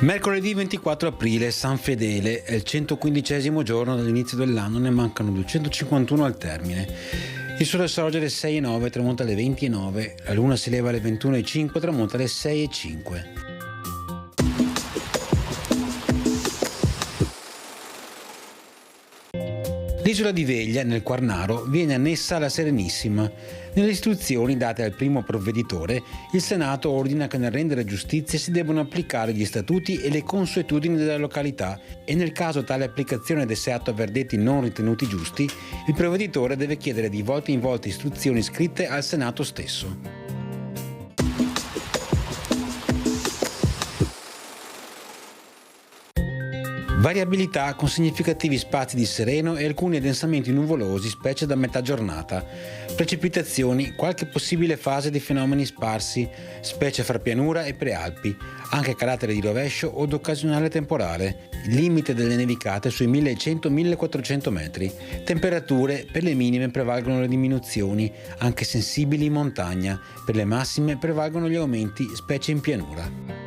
Mercoledì 24 aprile, San Fedele, è il 115° giorno dall'inizio dell'anno, ne mancano 251 al termine. Il sole sorge alle 6:09, tramonta alle 20:09, la luna si leva alle 21:05, tramonta alle 6:05. L'isola di Veglia, nel Quarnaro, viene annessa alla Serenissima. Nelle istruzioni date al primo provveditore, il Senato ordina che nel rendere giustizia si debbano applicare gli statuti e le consuetudini della località e nel caso tale applicazione desse atto a verdetti non ritenuti giusti, il provveditore deve chiedere di volta in volta istruzioni scritte al Senato stesso. Variabilità con significativi spazi di sereno e alcuni addensamenti nuvolosi, specie da metà giornata. Precipitazioni, qualche possibile fase di fenomeni sparsi, specie fra pianura e prealpi, anche carattere di rovescio o d'occasionale temporale. Limite delle nevicate sui 1100-1400 metri. Temperature, per le minime prevalgono le diminuzioni, anche sensibili in montagna. Per le massime prevalgono gli aumenti, specie in pianura.